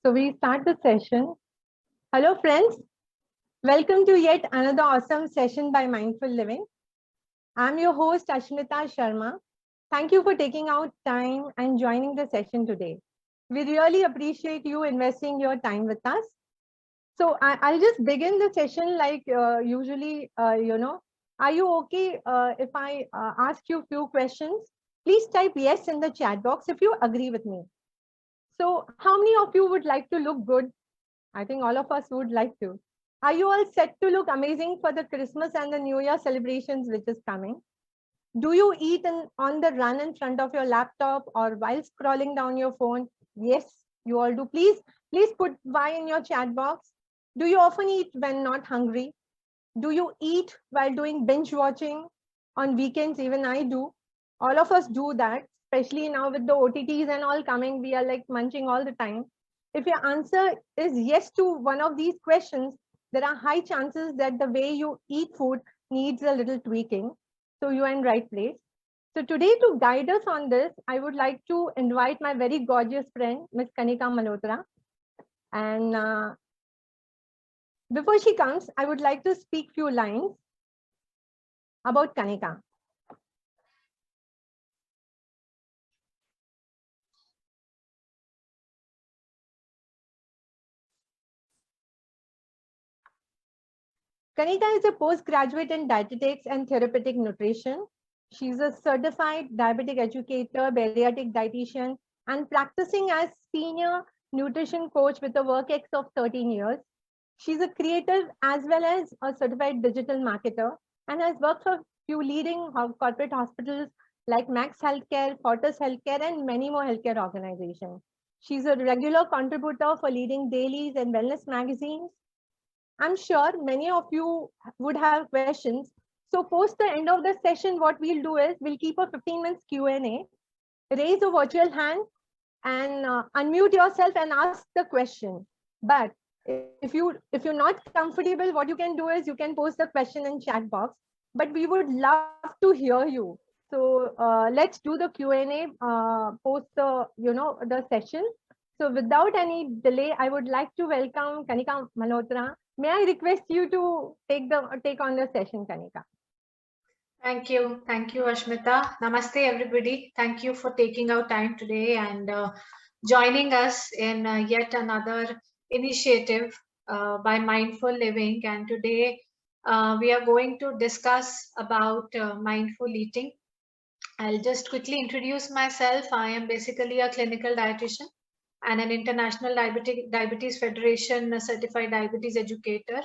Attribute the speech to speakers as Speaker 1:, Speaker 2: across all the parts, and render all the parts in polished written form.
Speaker 1: So we start the session. Hello friends, welcome to yet another awesome session by Mindful Living. I'm your host Ashmita Sharma. Thank you for taking out time and joining the session today. We really appreciate you investing your time with us. So I'll just begin the session like usually, are you okay if I ask you a few questions? Please type yes in the chat box if you agree with me. So how many of you would like to look good? I think all of us would like to. Are you all set to look amazing for the Christmas and the New Year celebrations which is coming? Do you eat on the run in front of your laptop or while scrolling down your phone? Yes, you all do. Please put why in your chat box. Do you often eat when not hungry? Do you eat while doing binge watching on weekends? Even I do. All of us do that, especially now with the OTTs and all coming, we are like munching all the time. If your answer is yes to one of these questions, there are high chances that the way you eat food needs a little tweaking. So you are in right place. So today to guide us on this, I would like to invite my very gorgeous friend, Miss Kanika Malhotra. And before she comes, I would like to speak few lines about Kanika. Kanika is a postgraduate in dietetics and therapeutic nutrition. She's a certified diabetic educator, bariatric dietitian, and practicing as senior nutrition coach with a work ex of 13 years. She's a creative as well as a certified digital marketer and has worked for few leading corporate hospitals like Max Healthcare, Fortis Healthcare, and many more healthcare organizations. She's a regular contributor for leading dailies and wellness magazines. I'm sure many of you would have questions. So post the end of the session, what we'll do is we'll keep a 15 minutes Q&A, raise a virtual hand and unmute yourself and ask the question. But if you're not comfortable, what you can do is you can post the question in chat box, but we would love to hear you. So let's do the Q&A post the session. So without any delay, I would like to welcome Kanika Malhotra. May I request you to take on the session, Kanika?
Speaker 2: Thank you, Ashmita. Namaste, everybody. Thank you for taking our time today and joining us in yet another initiative by Mindful Living. And today we are going to discuss about mindful eating. I'll just quickly introduce myself. I am basically a clinical dietitian and an International Diabetes Federation certified diabetes educator.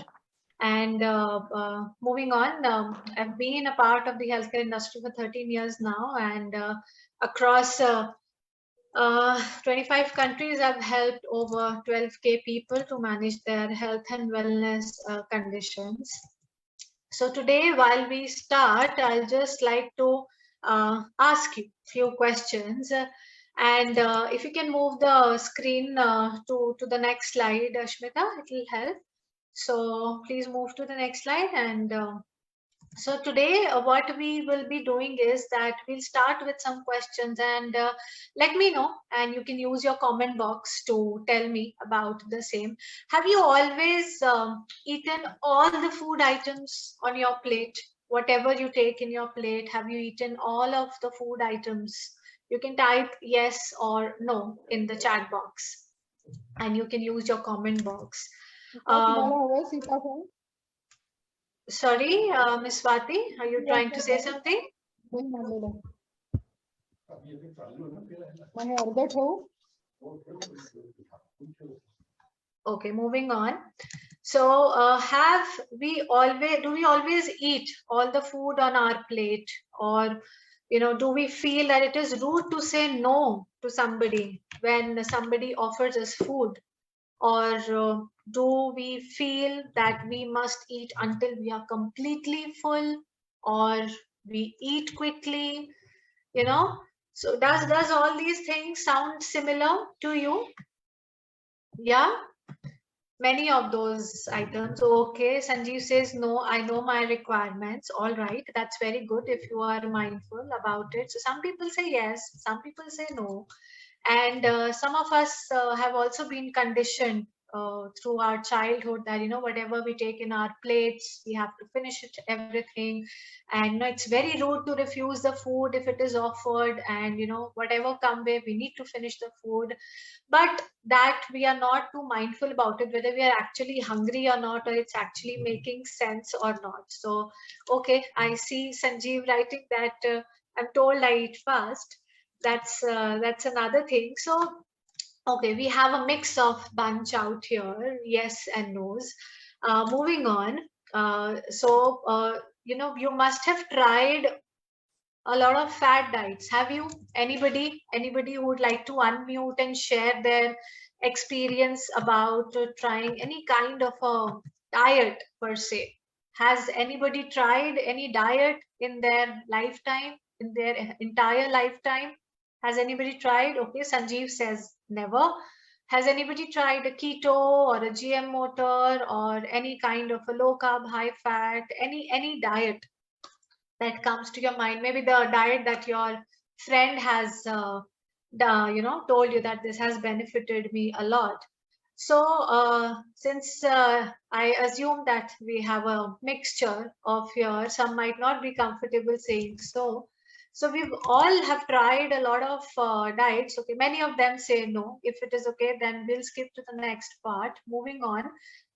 Speaker 2: And moving on, I've been a part of the healthcare industry for 13 years now, and across 25 countries, I've helped over 12K people to manage their health and wellness conditions. So today, while we start, I'll just like to ask you a few questions. And if you can move the screen to the next slide, Ashmita, it will help. So please move to the next slide. And so today what we will be doing is that we'll start with some questions and let me know, and you can use your comment box to tell me about the same. Have you always eaten all the food items on your plate? Whatever you take in your plate, have you eaten all of the food items? You can type yes or no in the chat box, and you can use your comment box. Sorry, Ms. Swati, are you trying to say something? Okay, moving on. So do we always eat all the food on our plate, or do we feel that it is rude to say no to somebody when somebody offers us food? Or do we feel that we must eat until we are completely full, or we eat quickly? So does all these things sound similar to you? Yeah, many of those items. Okay, Sanjeev says no, I know my requirements. All right, that's very good if you are mindful about it. So some people say yes, some people say no. And some of us have also been conditioned through our childhood that, whatever we take in our plates, we have to finish it, everything. And it's very rude to refuse the food if it is offered, and whatever come way, we need to finish the food. But that we are not too mindful about it, whether we are actually hungry or not, or it's actually making sense or not. So okay, I see Sanjeev writing that I'm told I eat fast. That's another thing. So okay, we have a mix of bunch out here, yes and no's. Moving on. You must have tried a lot of fad diets. Have you? Anybody who would like to unmute and share their experience about trying any kind of a diet per se? Has anybody tried any diet in their lifetime, in their entire lifetime? Has anybody tried? Okay, Sanjeev says never. Has anybody tried a keto or a GM motor or any kind of a low carb, high fat, any diet that comes to your mind? Maybe the diet that your friend has told you that this has benefited me a lot. So since I assume that we have a mixture of here, some might not be comfortable saying so. So we've all have tried a lot of diets. Okay, many of them say no. If it is okay, then we'll skip to the next part. Moving on,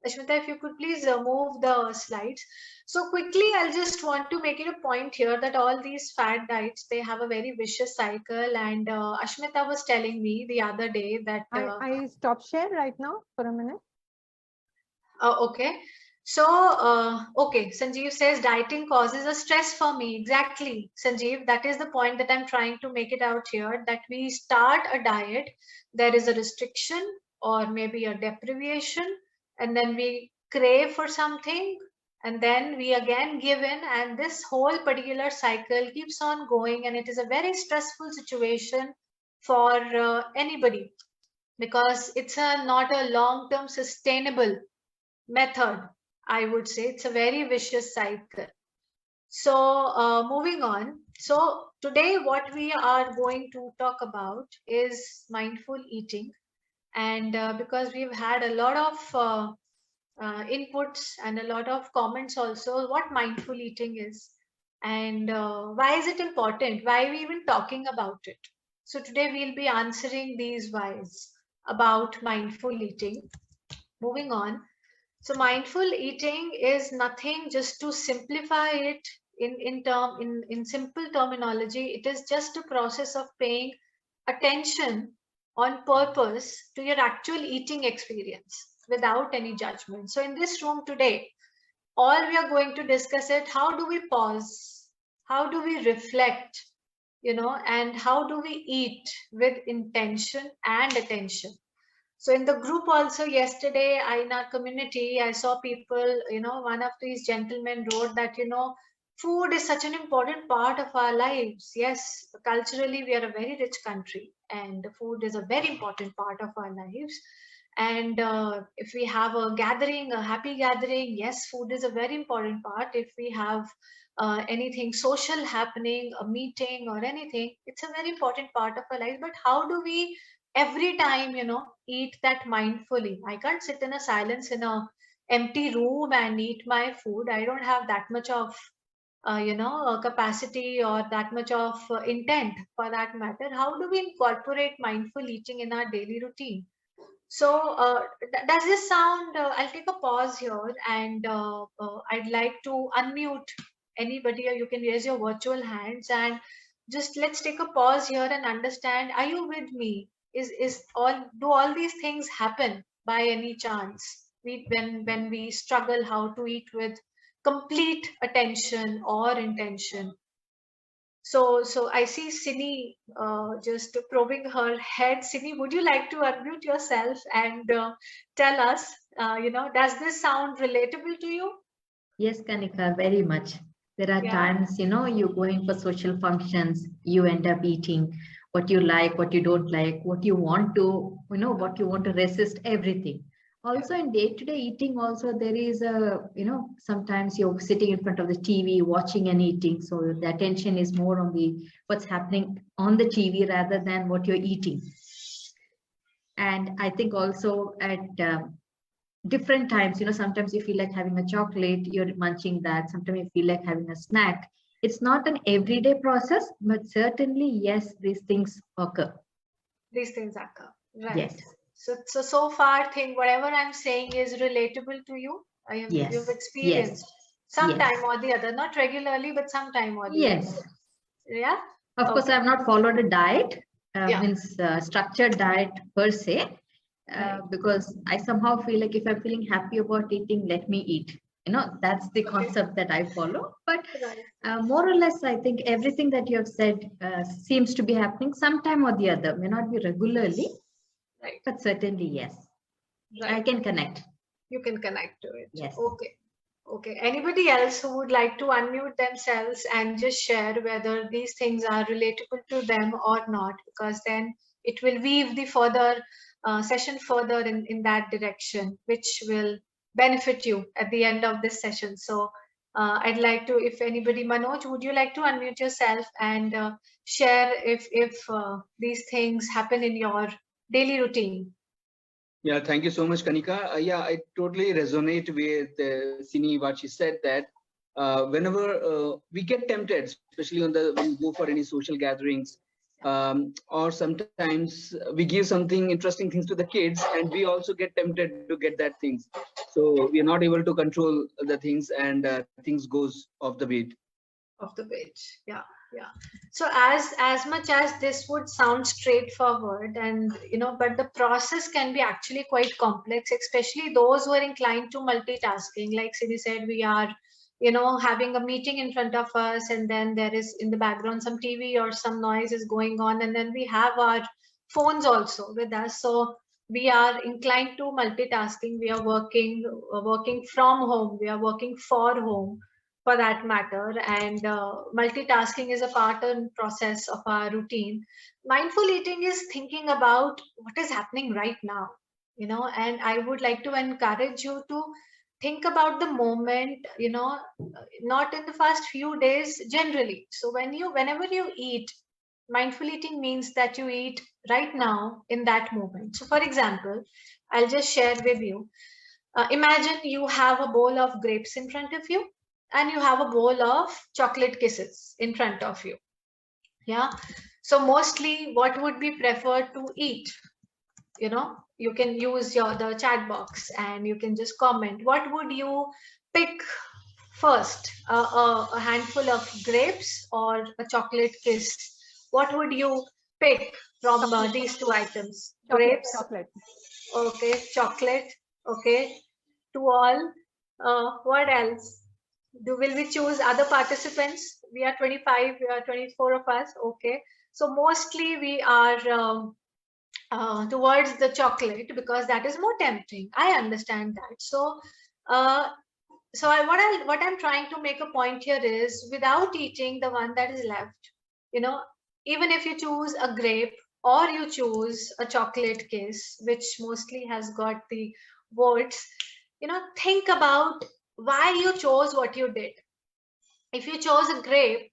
Speaker 2: Ashmita, if you could please move the slides. So quickly, I'll just want to make it a point here that all these fad diets, they have a very vicious cycle. And Ashmita was telling me the other day that
Speaker 1: I stop share right now for a minute.
Speaker 2: okay. So, okay, Sanjeev says dieting causes a stress for me. Exactly, Sanjeev. That is the point that I'm trying to make it out here, that we start a diet, there is a restriction or maybe a deprivation, and then we crave for something, and then we again give in, and this whole particular cycle keeps on going, and it is a very stressful situation for anybody, because it's not a long-term sustainable method. I would say it's a very vicious cycle. So moving on. So today what we are going to talk about is mindful eating. And because we've had a lot of inputs and a lot of comments also, what mindful eating is, and why is it important? Why are we even talking about it? So today we'll be answering these whys about mindful eating. Moving on. So mindful eating is nothing, just to simplify it in simple terminology, it is just a process of paying attention on purpose to your actual eating experience without any judgment. So in this room today, all we are going to discuss it, how do we pause? How do we reflect? And how do we eat with intention and attention? So in the group also yesterday, in our community, I saw people, one of these gentlemen wrote that, food is such an important part of our lives. Yes, culturally, we are a very rich country, and food is a very important part of our lives. And if we have a gathering, a happy gathering, yes, food is a very important part. If we have anything social happening, a meeting or anything, it's a very important part of our life. But how do we every time eat that mindfully? I can't sit in a silence in a empty room and eat my food. I don't have that much of capacity or that much of intent for that matter. How do we incorporate mindful eating in our daily routine? So does this sound, I'll take a pause here, and I'd like to unmute anybody, or you can raise your virtual hands, and just let's take a pause here and understand, are you with me? Is all, do all these things happen by any chance? When we struggle how to eat with complete attention or intention. So I see Sini just probing her head. Sini, would you like to unmute yourself and tell us, does this sound relatable to you?
Speaker 3: Yes, Kanika, very much. There are
Speaker 2: Yeah.
Speaker 3: times, you're going for social functions, you end up eating what you like, what you don't like, what you want to, what you want to resist, everything. Also in day-to-day eating also, there is a, sometimes you're sitting in front of the TV, watching and eating. So the attention is more on the what's happening on the TV rather than what you're eating. And I think also at different times, sometimes you feel like having a chocolate, you're munching that. Sometimes you feel like having a snack. It's not an everyday process, but certainly, yes, these things occur.
Speaker 2: These things occur, right?
Speaker 3: Yes.
Speaker 2: So far, whatever I'm saying is relatable to you.
Speaker 3: Yes.
Speaker 2: You've experienced sometime or the other, not regularly, but sometime or the other. Yeah.
Speaker 3: Of course, I have not followed a diet, means structured diet per se, because I somehow feel like if I'm feeling happy about eating, let me eat. That's the concept that I follow. But more or less, I think everything that you have said seems to be happening sometime or the other. May not be regularly, but certainly yes. I can connect.
Speaker 2: You can connect to it.
Speaker 3: Yes.
Speaker 2: Okay. Anybody else who would like to unmute themselves and just share whether these things are relatable to them or not, because then it will weave the further session further in that direction, which will benefit you at the end of this session. So I'd like to, if anybody, Manoj, would you like to unmute yourself and share if these things happen in your daily routine?
Speaker 4: Yeah, thank you so much, Kanika. Yeah, I totally resonate with Sini, what she said, that whenever we get tempted, especially when we go for any social gatherings, or sometimes we give something interesting things to the kids, and we also get tempted to get that things. So we are not able to control the things, and things goes off the beat.
Speaker 2: Of the page, yeah. So as much as this would sound straightforward, and but the process can be actually quite complex, especially those who are inclined to multitasking. Like Sini said, we are having a meeting in front of us, and then there is in the background some TV or some noise is going on, and then we have our phones also with us. So we are inclined to multitasking. We are working from home, we are working for home, for that matter, and multitasking is a part and process of our routine. Mindful eating is thinking about what is happening right now, and I would like to encourage you to think about the moment, not in the first few days generally. So whenever you eat, mindful eating means that you eat right now in that moment. So for example, I'll just share with you. Imagine you have a bowl of grapes in front of you, and you have a bowl of chocolate kisses in front of you. Yeah. So mostly what would be preferred to eat? You can use the chat box and you can just comment. What would you pick first? A handful of grapes or a chocolate kiss? What would you pick from these two items? Grapes.
Speaker 1: Chocolate.
Speaker 2: Okay, chocolate. Okay, to all. What else? Will we choose other participants? We are 25, we are 24 of us. Okay, so mostly we are towards the chocolate because that is more tempting. I understand that. So what I'm trying to make a point here is, without eating the one that is left, even if you choose a grape or you choose a chocolate kiss, which mostly has got the words, think about why you chose what you did. If you chose a grape,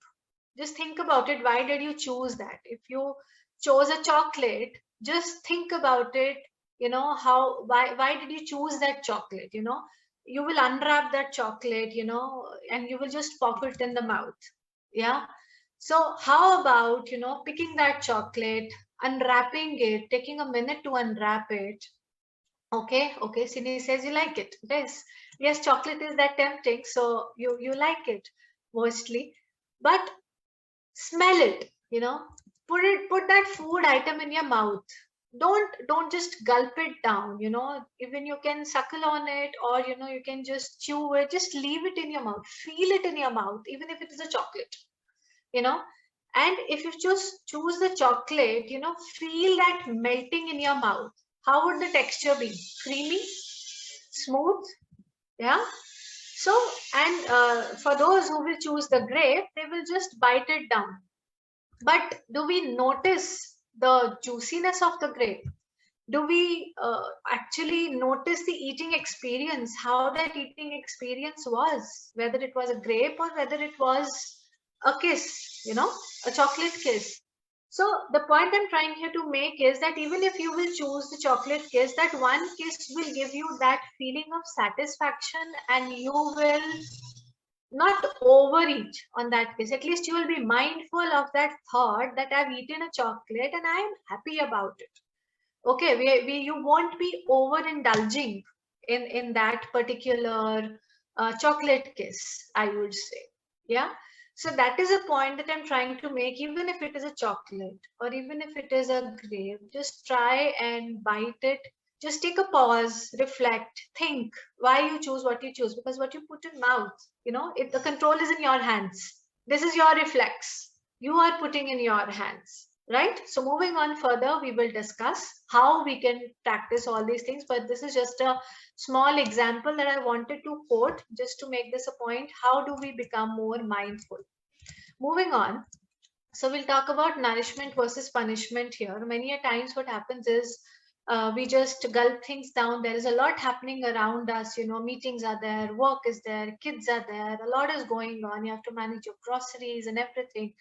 Speaker 2: just think about it. Why did you choose that? If you chose a chocolate, just think about it. Why did you choose that chocolate? You will unwrap that chocolate, and you will just pop it in the mouth. Yeah. So how about, picking that chocolate, unwrapping it, taking a minute to unwrap it. Okay. Sini says you like it. Yes, chocolate is that tempting. So you like it mostly, but smell it, put that food item in your mouth. Don't just gulp it down, even you can suckle on it, or you can just chew it. Just leave it in your mouth, feel it in your mouth, even if it is a chocolate, and if you just choose the chocolate, feel that melting in your mouth. How would the texture be? Creamy, smooth? Yeah. So, and for those who will choose the grape, they will just bite it down. But do we notice the juiciness of the grape? Do we actually notice the eating experience, how that eating experience was, whether it was a grape or whether it was a kiss, a chocolate kiss? So the point I'm trying here to make is that even if you will choose the chocolate kiss, that one kiss will give you that feeling of satisfaction, and you will not overeat on that kiss. At least you will be mindful of that thought that I've eaten a chocolate and I am happy about it. Okay, you won't be overindulging in that particular chocolate kiss, I would say. Yeah. So that is a point that I'm trying to make. Even if it is a chocolate or even if it is a grape, just try and bite it. Just take a pause, reflect, think why you choose what you choose, because what you put in mouth, the control is in your hands. This is your reflex. You are putting in your hands. Right? So moving on further, we will discuss how we can practice all these things. But this is just a small example that I wanted to quote just to make this a point. How do we become more mindful? Moving on. So we'll talk about nourishment versus punishment here. Many a times what happens is we just gulp things down. There is a lot happening around us. Meetings are there, work is there, kids are there. A lot is going on. You have to manage your groceries and everything.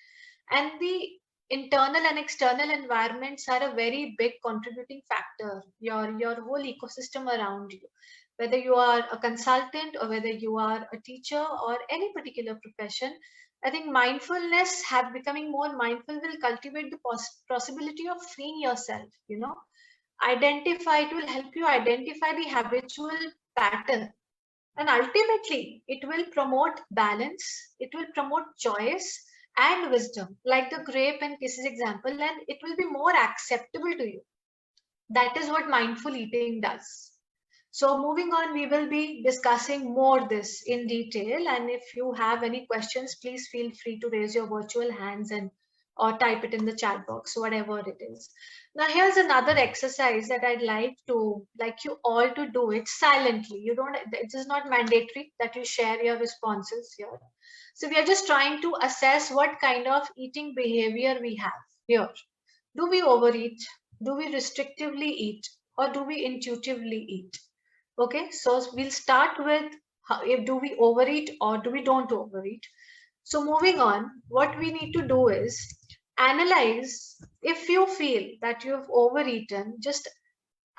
Speaker 2: And the internal and external environments are a very big contributing factor. Your whole ecosystem around you, whether you are a consultant or whether you are a teacher or any particular profession, I think mindfulness, becoming more mindful, will cultivate the possibility of freeing yourself. It will help you identify the habitual pattern, and ultimately it will promote balance, it will promote choice and wisdom, like the grape and kisses example, and it will be more acceptable to you. That is what mindful eating does. So moving on, we will be discussing more this in detail, and if you have any questions, please feel free to raise your virtual hands and or type it in the chat box, whatever it is. Now here's another exercise that I'd like you all to do it silently. It is not mandatory that you share your responses here. So we are just trying to assess what kind of eating behavior we have here. Do we overeat? Do we restrictively eat? Or do we intuitively eat? Okay, so we'll start with do we overeat or do we don't overeat. So moving on, what we need to do is analyze. If you feel that you've overeaten, just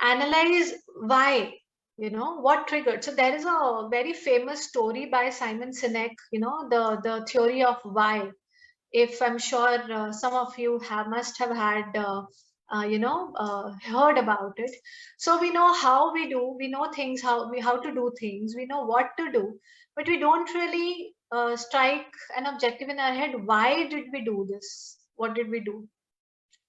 Speaker 2: analyze why, what triggered. So there is a very famous story by Simon Sinek, the theory of why. If I'm sure some of you must have had heard about it. So we know how we do, we know things, how to do things, we know what to do, but we don't really strike an objective in our head. Why did we do this? What did we do?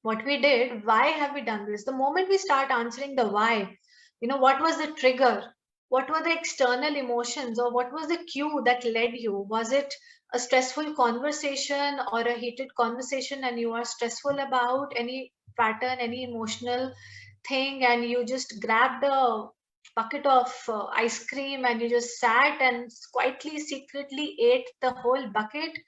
Speaker 2: What we did? Why have we done this? The moment we start answering the why, what was the trigger? What were the external emotions, or what was the cue that led you? Was it a stressful conversation or a heated conversation and you are stressful about any pattern, any emotional thing, and you just grabbed a bucket of ice cream and you just sat and quietly, secretly ate the whole bucket?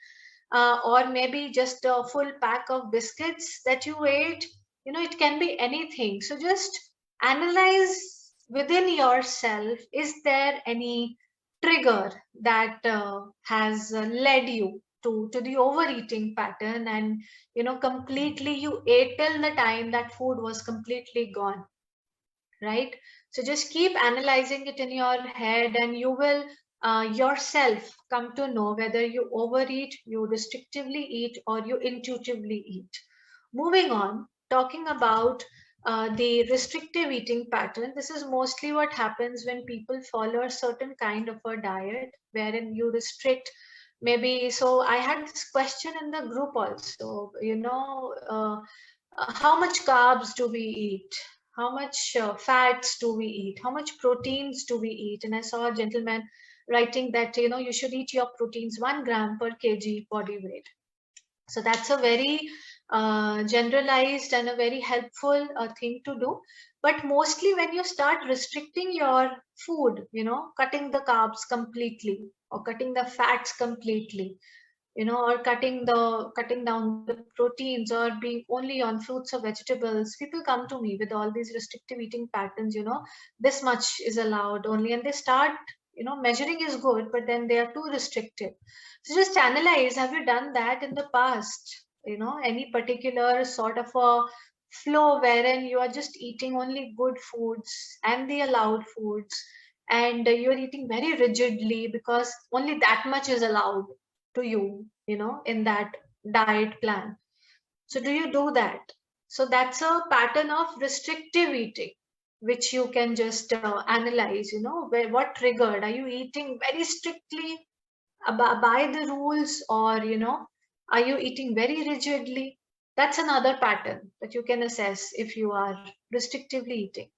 Speaker 2: Or maybe just a full pack of biscuits that you ate? It can be anything. So just analyze within yourself, is there any trigger that has led you to the overeating pattern, and completely you ate till the time that food was completely gone, right? So just keep analyzing it in your head, and you will yourself come to know whether you overeat, you restrictively eat, or you intuitively eat. Moving on, talking about the restrictive eating pattern. This is mostly what happens when people follow a certain kind of a diet wherein you restrict. Maybe, so I had this question in the group also, how much carbs do we eat? How much fats do we eat? How much proteins do we eat? And I saw a gentleman writing that, you should eat your proteins 1 gram per kg body weight. So that's a very generalized and a very helpful thing to do. But mostly when you start restricting your food, cutting the carbs completely or cutting the fats completely, or cutting down the proteins, or being only on fruits or vegetables, people come to me with all these restrictive eating patterns. This much is allowed only, and they start, measuring is good, but then they are too restrictive. So just analyze, have you done that in the past? any particular sort of a flow wherein you are just eating only good foods and the allowed foods, and you're eating very rigidly because only that much is allowed to you, in that diet plan. So do you do that? So that's a pattern of restrictive eating, which you can just analyze, what triggered. Are you eating very strictly by the rules, or, are you eating very rigidly? That's another pattern that you can assess if you are restrictively eating.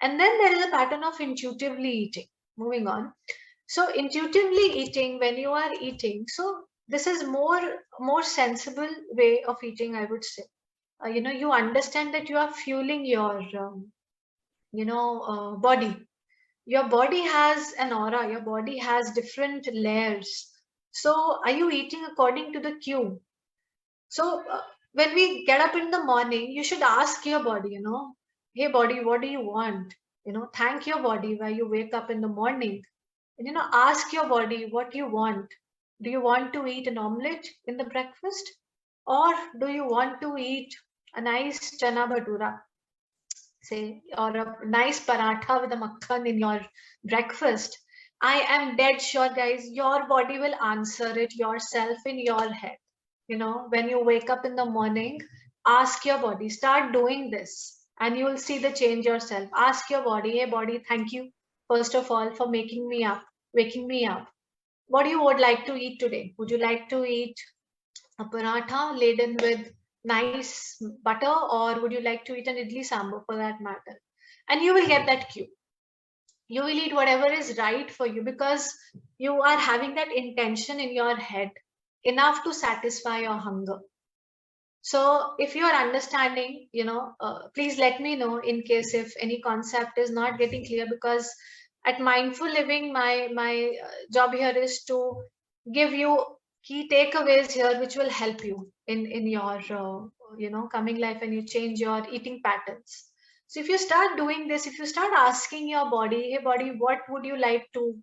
Speaker 2: And then there is a pattern of intuitively eating. Moving on. So intuitively eating, when you are eating, so this is more sensible way of eating, I would say. You understand that you are fueling your body. Your body has an aura, your body has different layers. So are you eating according to the cue? So when we get up in the morning, you should ask your body, hey body, what do you want? Thank your body while you wake up in the morning. And ask your body what you want. Do you want to eat an omelette in the breakfast? Or do you want to eat a nice chana bhatura, say, or a nice paratha with a makhan in your breakfast? I am dead sure, guys, your body will answer it yourself in your head. When you wake up in the morning, ask your body, start doing this, and you will see the change yourself. Ask your body, hey body, thank you, first of all, for waking me up. What you would like to eat today? Would you like to eat a paratha laden with nice butter, or would you like to eat an idli sambar, for that matter? And you will get that cue. You will eat whatever is right for you, because you are having that intention in your head enough to satisfy your hunger. So if you are understanding, please let me know in case if any concept is not getting clear, because at Mindful Living, my job here is to give you key takeaways here, which will help you in your coming life, and you change your eating patterns. So if you start doing this, if you start asking your body, hey body, what would you like to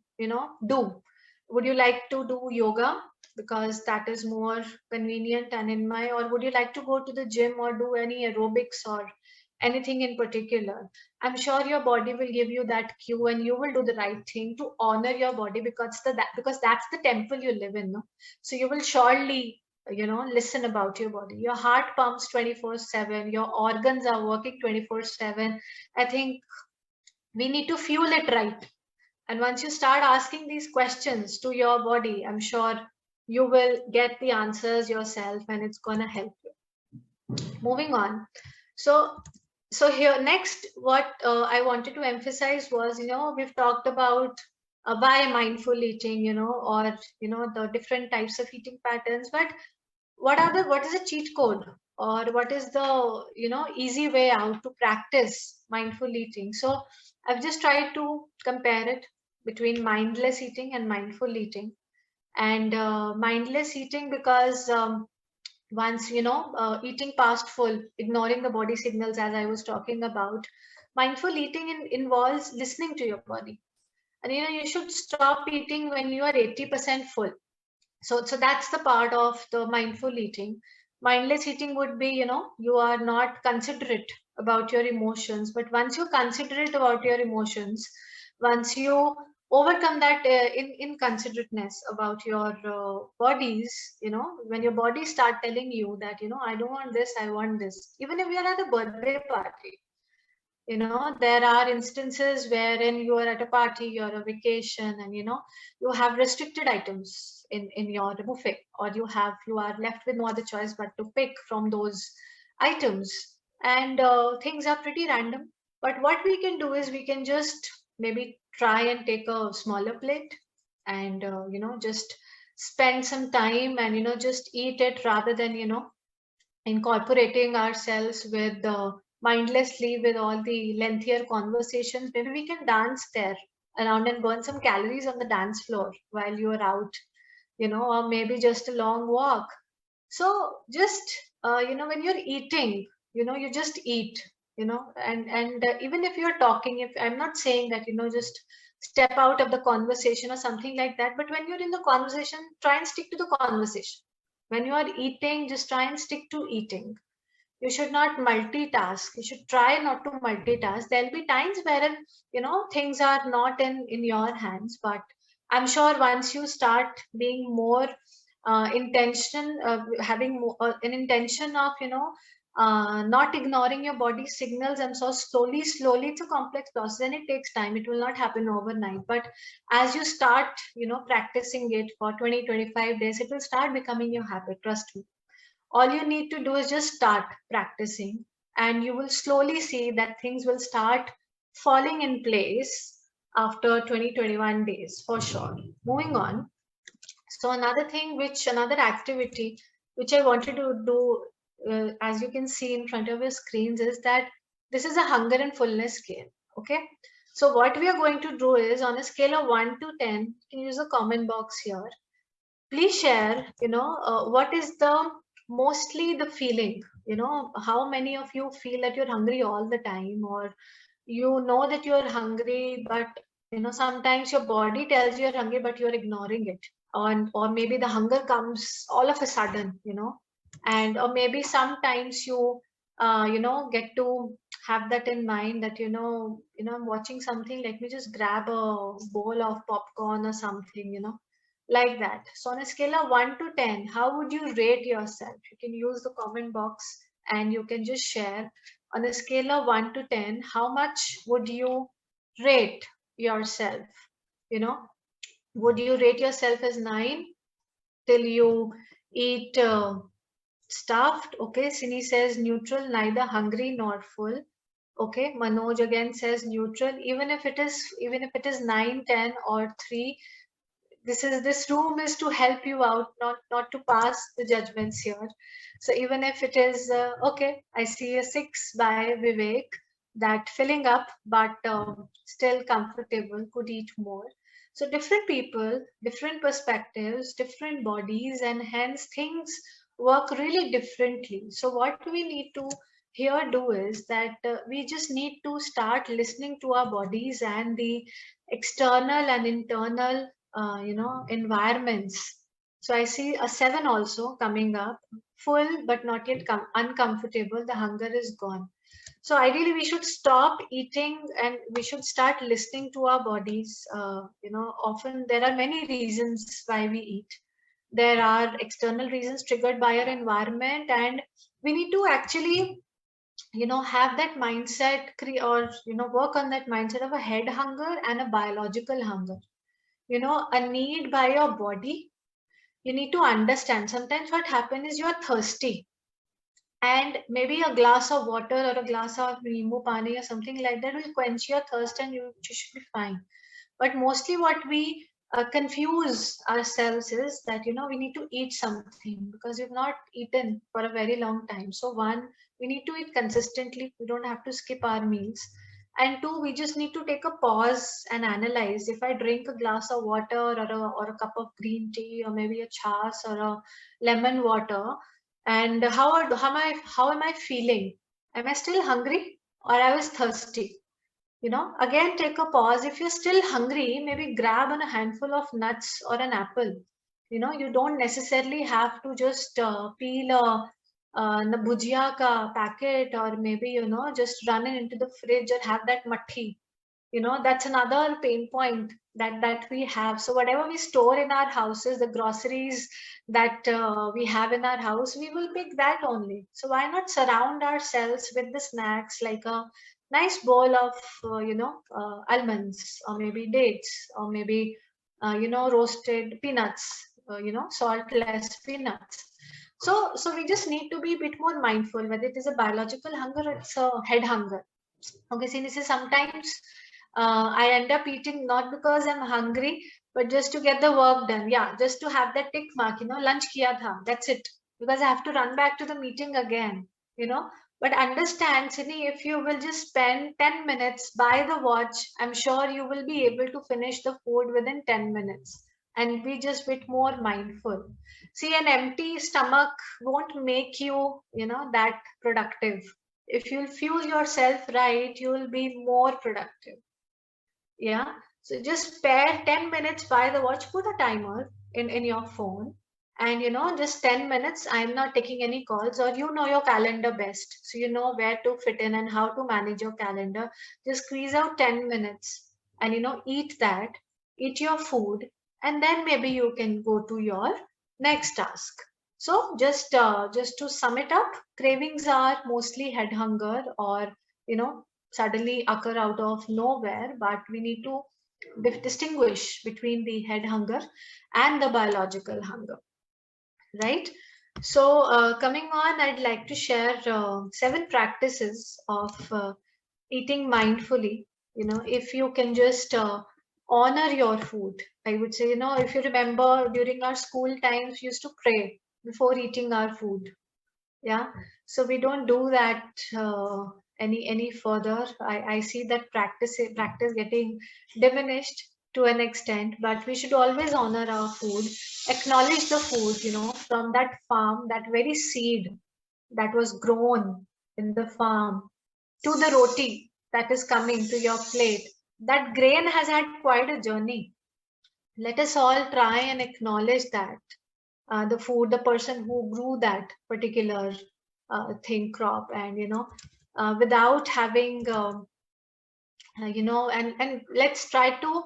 Speaker 2: do? Would you like to do yoga, because that is more convenient and in my, or would you like to go to the gym or do any aerobics or anything in particular? I'm sure your body will give you that cue, and you will do the right thing to honor your body, because that's the temple you live in, no? So you will surely listen about your body. Your heart pumps 24/7, your organs are working 24/7. I think we need to fuel it right. And once you start asking these questions to your body, I'm sure you will get the answers yourself, and it's going to help you. Moving on. So here next, what I wanted to emphasize was, we've talked about why mindful eating, or, the different types of eating patterns, but what is a cheat code, or what is the, easy way out to practice mindful eating? So I've just tried to compare it between mindless eating and mindful eating. And mindless eating, because once eating past full, ignoring the body signals, as I was talking about, mindful eating involves listening to your body. And you should stop eating when you are 80% full. So that's the part of the mindful eating. Mindless eating would be, you are not considerate about your emotions, but once you're considerate about your emotions, once you overcome that inconsiderateness about your bodies, when your body start telling you that, I don't want this, I want this. Even if you're at a birthday party, there are instances wherein you are at a party, you're a vacation, and you have restricted items in your buffet, or you are left with no other choice but to pick from those items, and things are pretty random. But what we can do is we can just maybe try and take a smaller plate, and just spend some time, and just eat it, rather than incorporating ourselves with mindlessly with all the lengthier conversations. Maybe we can dance there around and burn some calories on the dance floor while you're out, or maybe just a long walk. So just when you're eating, you just eat, and even if you're talking, if I'm not saying that just step out of the conversation or something like that, but when you're in the conversation, try and stick to the conversation. When you are eating, just try and stick to eating. You should not multitask. You should try not to multitask. There'll be times wherein, things are not in your hands, but I'm sure once you start being more having more, an intention of, not ignoring your body signals, and so slowly it's a complex process and it takes time. It will not happen overnight, but as you start, practicing it for 20-25 days, it will start becoming your habit. Trust me. All you need to do is just start practicing, and you will slowly see that things will start falling in place after 20-21 days for sure. Moving on. So another activity which I wanted to do, as you can see in front of your screens, is that this is a hunger and fullness scale. Okay. So what we are going to do is, on a scale of 1 to 10, you can use a comment box here. Please share, what is mostly the feeling, how many of you feel that you're hungry all the time, or that you're hungry, but sometimes your body tells you're hungry, but you're ignoring it. Or maybe the hunger comes all of a sudden, and or maybe sometimes you get to have that in mind that I'm watching something, let me just grab a bowl of popcorn or something, like that. So on a scale of 1 to 10, how would you rate yourself? You can use the comment box and you can just share. On a scale of 1 to 10, how much would you rate yourself? Would you rate yourself as 9 till you eat stuffed? Okay, Sini says neutral, neither hungry nor full. Okay, Manoj again says neutral. Even if it is 9, 10 or 3, this room is to help you out, not to pass the judgments here. So even if it is okay, I see a 6 by Vivek, that filling up but still comfortable, could eat more. So different people, different perspectives, different bodies, and hence things work really differently. So what we need to here do is that we just need to start listening to our bodies and the external and internal environments. So I see a 7 also coming up, full but not yet uncomfortable. The hunger is gone. So ideally we should stop eating and we should start listening to our bodies. Often there are many reasons why we eat. There are external reasons triggered by our environment, and we need to actually have that mindset or work on that mindset of a head hunger and a biological hunger. A need by your body. You need to understand sometimes what happens is you're thirsty, and maybe a glass of water or a glass of nimbu pani or something like that will quench your thirst and you should be fine. But mostly what we confuse ourselves is that we need to eat something because we've not eaten for a very long time. So one, we need to eat consistently. We don't have to skip our meals. And two, we just need to take a pause and analyze. If I drink a glass of water or a cup of green tea or maybe a chas or a lemon water, and how am I feeling? Am I still hungry or I was thirsty? Again, take a pause. If you're still hungry, maybe grab a handful of nuts or an apple. You don't necessarily have to just peel a bhujia ka packet, or maybe just run it into the fridge or have that matti. That's another pain point that we have. So whatever we store in our houses, the groceries that we have in our house, we will pick that only. So why not surround ourselves with the snacks, like a nice bowl of almonds, or maybe dates, or maybe roasted peanuts, saltless peanuts. So we just need to be a bit more mindful whether it is a biological hunger or it's a head hunger. Okay, so this is sometimes I end up eating not because I'm hungry, but just to get the work done. Yeah, just to have that tick mark, lunch kiya tha. That's it. Because I have to run back to the meeting again, But understand, Sydney, if you will just spend 10 minutes by the watch, I'm sure you will be able to finish the food within 10 minutes and be just a bit more mindful. See, an empty stomach won't make you, that productive. If you'll fuel yourself right, you will be more productive. Yeah. So just spare 10 minutes by the watch, put a timer in your phone and just 10 minutes, I'm not taking any calls, or your calendar best, so you know where to fit in and how to manage your calendar. Just squeeze out 10 minutes and eat that, eat your food, and then maybe you can go to your next task. So just to sum it up, cravings are mostly head hunger, or suddenly occur out of nowhere, but we need to distinguish between the head hunger and the biological hunger, right? So coming on, I'd like to share 7 practices of eating mindfully. If you can just honor your food, I would say, if you remember during our school times, we used to pray before eating our food. Yeah, so we don't do that any further. I see that practice getting diminished to an extent, but we should always honor our food, acknowledge the food, from that farm, that very seed that was grown in the farm, to the roti that is coming to your plate. That grain has had quite a journey. Let us all try and acknowledge that the food, the person who grew that particular thing, crop, and without having and let's try to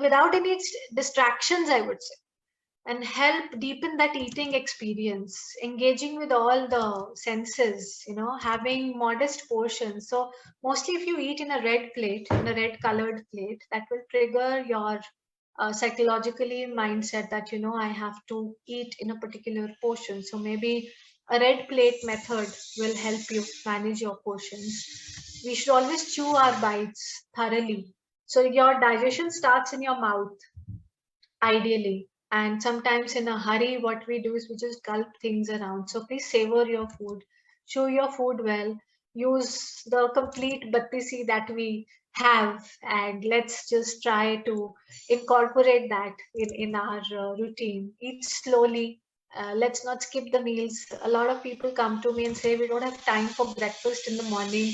Speaker 2: without any distractions, I would say, and help deepen that eating experience, engaging with all the senses, having modest portions. So mostly if you eat in a red plate, in a red colored plate, that will trigger your psychologically mindset that I have to eat in a particular portion. So maybe a red plate method will help you manage your portions. We should always chew our bites thoroughly, so your digestion starts in your mouth, ideally. And sometimes in a hurry, what we do is we just gulp things around. So please savor your food, chew your food well, use the complete battisi that we have, and let's just try to incorporate that in our routine. Eat slowly. Let's not skip the meals. A lot of people come to me and say, we don't have time for breakfast in the morning,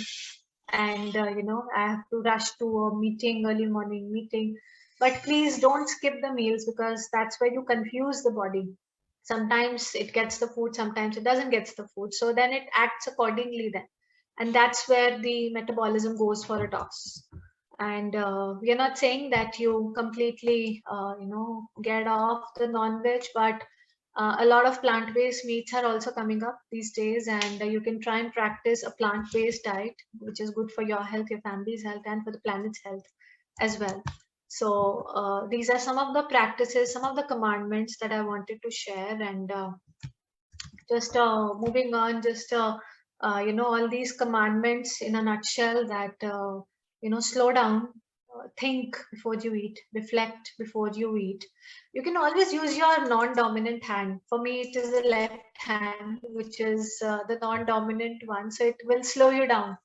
Speaker 2: and I have to rush to a meeting, early morning meeting. But please don't skip the meals, because that's where you confuse the body. Sometimes it gets the food, sometimes it doesn't get the food, so then it acts accordingly then, and that's where the metabolism goes for a toss. And we are not saying that you completely get off the non-veg, but a lot of plant-based meats are also coming up these days, and you can try and practice a plant-based diet, which is good for your health, your family's health, and for the planet's health as well. So these are some of the practices, some of the commandments that I wanted to share. And just moving on, just all these commandments in a nutshell, that slow down, think before you eat, reflect before you eat. You can always use your non-dominant hand. For me, it is the left hand, which is the non-dominant one, so it will slow you down.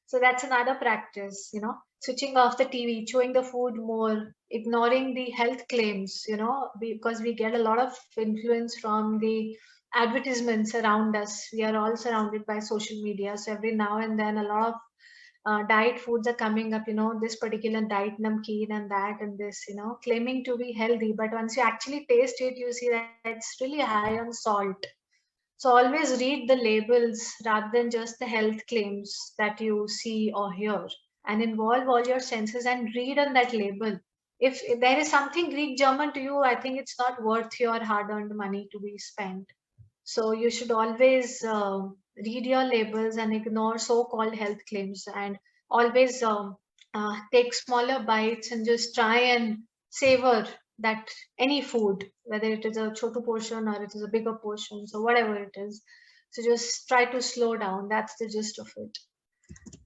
Speaker 2: So that's another practice, switching off the TV, chewing the food more, ignoring the health claims, because we get a lot of influence from the advertisements around us. We are all surrounded by social media. So every now and then a lot of diet foods are coming up, this particular diet namkeen and that and this, claiming to be healthy. But once you actually taste it, you see that it's really high on salt. So always read the labels rather than just the health claims that you see or hear, and involve all your senses and read on that label. If there is something Greek German to you, I think it's not worth your hard-earned money to be spent. So you should always read your labels and ignore so-called health claims, and always take smaller bites and just try and savor that any food, whether it is a chotu portion or it is a bigger portion, so whatever it is. So just try to slow down. That's the gist of it.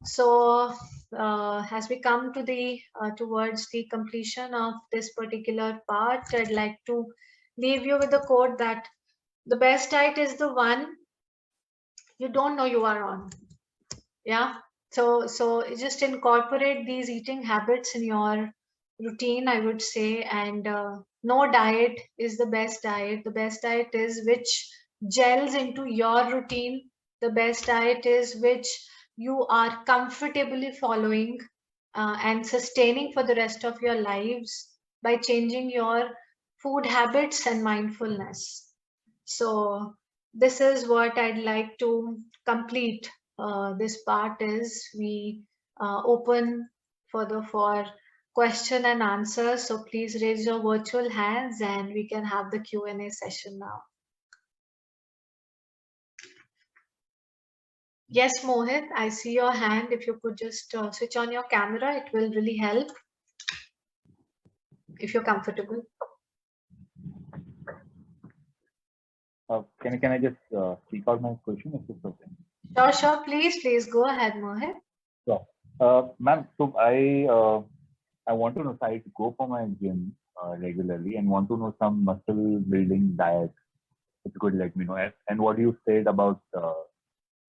Speaker 2: So as we come to the towards the completion of this particular part, I'd like to leave you with a quote that the best diet is the one you don't know you are on. Yeah. So just incorporate these eating habits in your routine, I would say. And no diet is the best diet. The best diet is which gels into your routine. The best diet is which you are comfortably following and sustaining for the rest of your lives by changing your food habits and mindfulness. So this is what I'd like to complete. This part is we open for question and answers. So please raise your virtual hands and we can have the Q&A session now. Yes, Mohit, I see your hand. If you could just switch on your camera, it will really help if you're comfortable.
Speaker 5: Can I just speak out my question if it's okay?
Speaker 2: Sure. Please go ahead, Mohit.
Speaker 5: Sure. Ma'am, so I want to know if I go for my gym regularly and want to know some muscle building diet. If you could let me know. And what you said about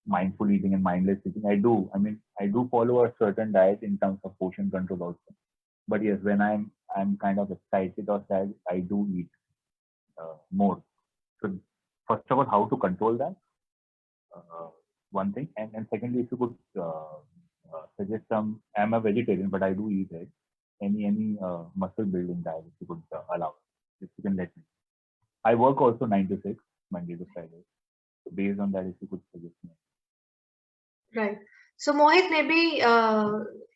Speaker 5: mindful eating and mindless eating, I do follow a certain diet in terms of portion control also. But yes, when I'm kind of excited or sad, I do eat more. So first of all, how to control that? One thing, and secondly, if you could suggest some. I'm a vegetarian, but I do eat it. Any muscle building diet, if you could allow, if you can let me. I work also 9 to 6, Monday to Friday. So based on that, if you could suggest me.
Speaker 2: Right. So Mohit, maybe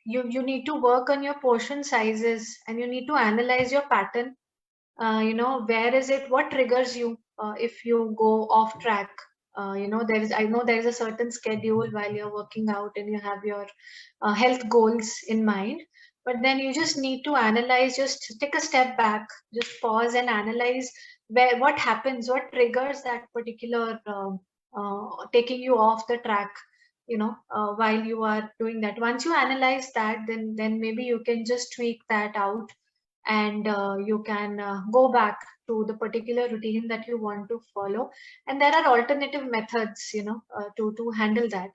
Speaker 2: you need to work on your portion sizes and you need to analyze your pattern. Where is it? What triggers you if you go off track? I know there is a certain schedule while you're working out and you have your health goals in mind. But then you just need to analyze. Just take a step back. Just pause and analyze what happens, what triggers that particular taking you off the track. While you are doing that. Once you analyze that, then maybe you can just tweak that out and you can go back to the particular routine that you want to follow, and there are alternative methods to handle that.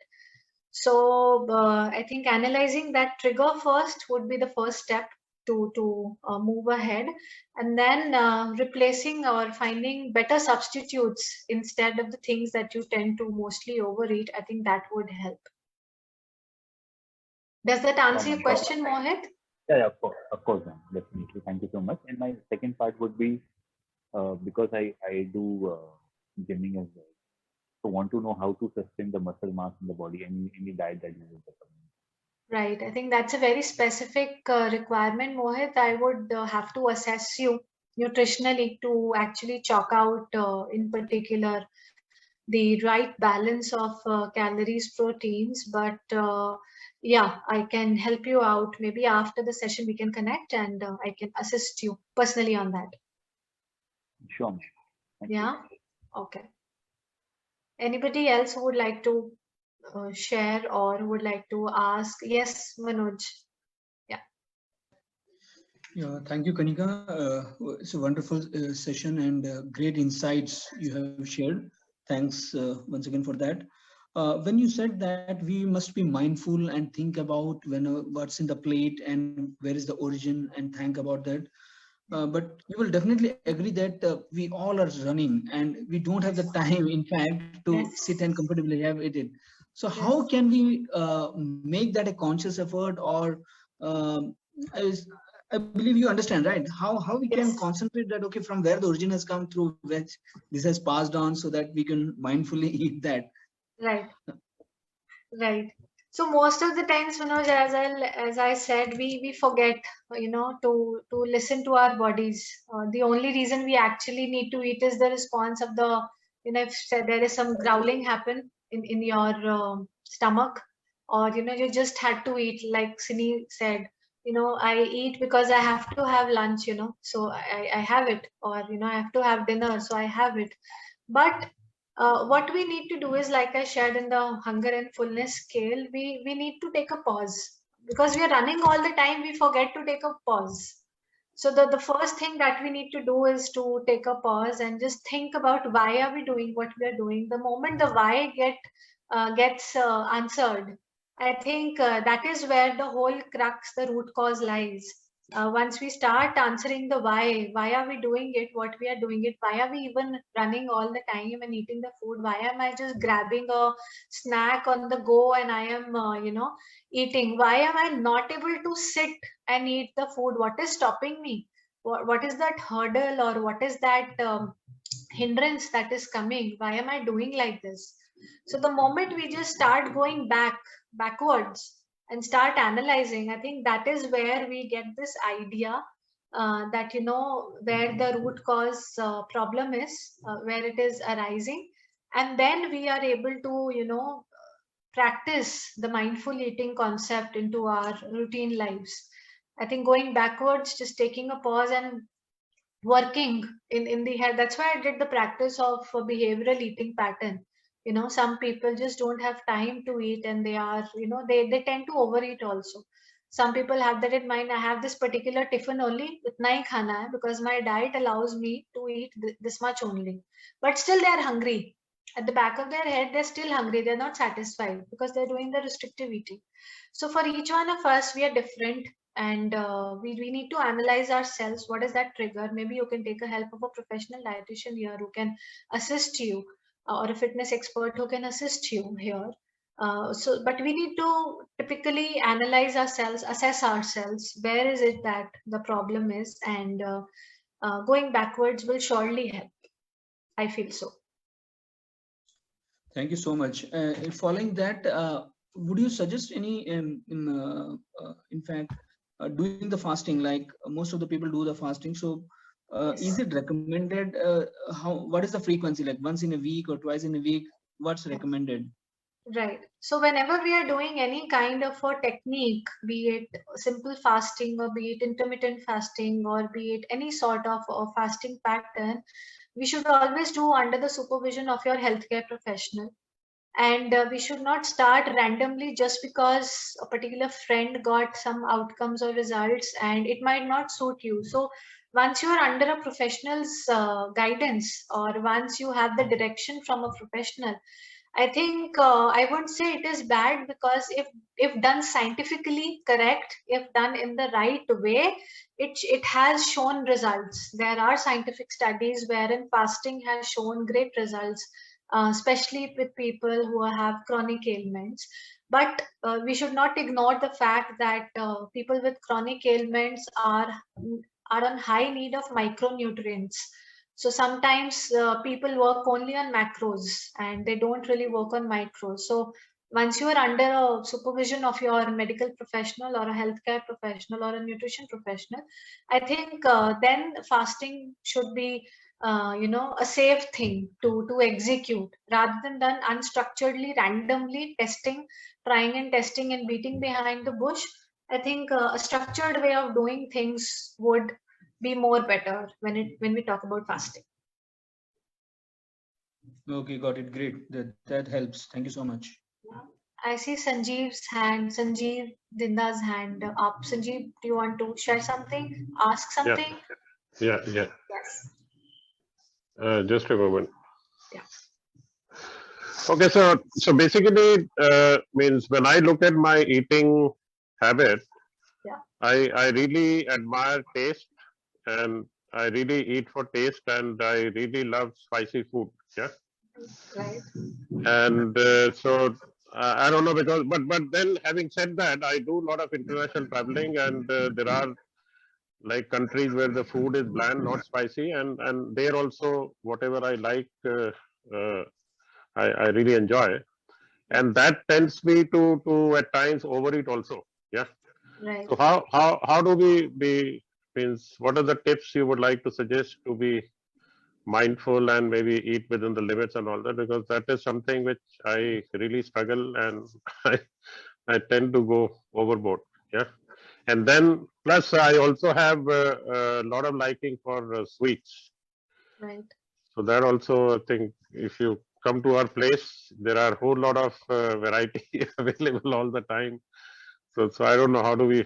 Speaker 2: So I think analyzing that trigger first would be the first step to move ahead, and then replacing or finding better substitutes instead of the things that you tend to mostly overeat. I think that would help. Does that answer your question, Mohit?
Speaker 5: Yeah, of course, ma'am. Definitely. Thank you so much. And my second part would be because I do gymming as well. So want to know how to sustain the muscle mass in the body. Any diet that you would recommend?
Speaker 2: Right. I think that's a very specific requirement, Mohit. I would have to assess you nutritionally to actually chalk out in particular the right balance of calories, proteins. But yeah, I can help you out. Maybe after the session we can connect and I can assist you personally on that.
Speaker 5: Sure. Thank
Speaker 2: Yeah.
Speaker 5: you.
Speaker 2: Okay. Anybody else who would like to share or would like to ask? Yes, Manoj.
Speaker 4: Yeah, thank you, Kanika. It's a wonderful session and great insights you have shared. Thanks once again for that. When you said that we must be mindful and think about what's in the plate and where is the origin and think about that. But you will definitely agree that we all are running and we don't have the time, in fact, to sit and comfortably have it. So how can we make that a conscious effort, or I believe you understand, right? How we can concentrate that, okay, from where the origin has come, through which this has passed on, so that we can mindfully eat that.
Speaker 2: Right. So most of the times, Manoj, as I said, we forget, to listen to our bodies. The only reason we actually need to eat is the response of the, if there is some growling happen in your stomach, or you just had to eat, like Sini said. I eat because I have to have lunch. So I have it, or I have to have dinner, so I have it. But what we need to do is, like I shared in the hunger and fullness scale, we need to take a pause, because we are running all the time. We forget to take a pause. So the first thing that we need to do is to take a pause and just think about why are we doing what we are doing. The moment the why gets answered, I think that is where the whole crux, the root cause lies. Once we start answering the why are we doing it, what we are doing it, why are we even running all the time and eating the food, why am I just grabbing a snack on the go and I am, eating, why am I not able to sit and eat the food, what is stopping me? what is that hurdle, or what is that hindrance that is coming? Why am I doing like this? So the moment we just start going backwards and start analyzing, I think that is where we get this idea that, you know, where the root cause problem is, where it is arising. And then we are able to, you know, practice the mindful eating concept into our routine lives. I think going backwards, just taking a pause and working in the head. That's why I did the practice of a behavioral eating pattern. You know, some people just don't have time to eat, and they are, you know, they tend to overeat also. Some people have that in mind. I have this particular tiffin only, itna hi khana hai, because my diet allows me to eat this much only. But still they are hungry. At the back of their head, they're still hungry. They're not satisfied because they're doing the restrictive eating. So for each one of us, we are different, and we need to analyze ourselves. What is that trigger? Maybe you can take a help of a professional dietitian here who can assist you, or a fitness expert who can assist you here. But we need to typically analyze ourselves, assess ourselves. Where is it that the problem is? And going backwards will surely help. I feel so.
Speaker 4: Thank you so much. Following that, would you suggest any, in fact, doing the fasting? Like most of the people do the fasting. So, is it recommended? What is the frequency? Like once in a week or twice in a week? What's recommended?
Speaker 2: Right. So whenever we are doing any kind of a technique, be it simple fasting or be it intermittent fasting or be it any sort of a fasting pattern, we should always do under the supervision of your healthcare professional. And we should not start randomly just because a particular friend got some outcomes or results, and it might not suit you. So once you are under a professional's guidance, or once you have the direction from a professional, I think I wouldn't say it is bad, because if done scientifically correct, if done in the right way, it has shown results. There are scientific studies wherein fasting has shown great results, especially with people who have chronic ailments. But we should not ignore the fact that people with chronic ailments are on high need of micronutrients. So sometimes people work only on macros and they don't really work on micros. So once you are under a supervision of your medical professional or a healthcare professional or a nutrition professional, I think then fasting should be a safe thing to execute, rather than done unstructuredly, randomly trying and testing and beating behind the bush. I think a structured way of doing things would be more better when we talk about fasting.
Speaker 4: Okay, got it. Great. That helps. Thank you so much.
Speaker 2: I see Sanjeev's hand, Sanjeev Dinda's hand up. Sanjeev, do you want to share something? Ask something?
Speaker 6: Yeah.
Speaker 2: Yes.
Speaker 6: Just a moment.
Speaker 2: Yeah.
Speaker 6: Okay, so basically, means when I look at my eating habit,
Speaker 2: Yeah.
Speaker 6: I really admire taste, and I really eat for taste, and I really love spicy food. Yeah.
Speaker 2: Right.
Speaker 6: And so I don't know, because but then having said that, I do a lot of international traveling, and there are like countries where the food is bland, not spicy, and there also whatever I like, I really enjoy, and that tends me to at times overeat also. Yeah.
Speaker 2: Right.
Speaker 6: So how do we be, means what are the tips you would like to suggest to be mindful and maybe eat within the limits and all that, because that is something which I really struggle, and I tend to go overboard. Yeah. And then plus I also have a lot of liking for sweets.
Speaker 2: Right.
Speaker 6: So that also, I think if you come to our place, there are a whole lot of variety available all the time. So I don't know, how do we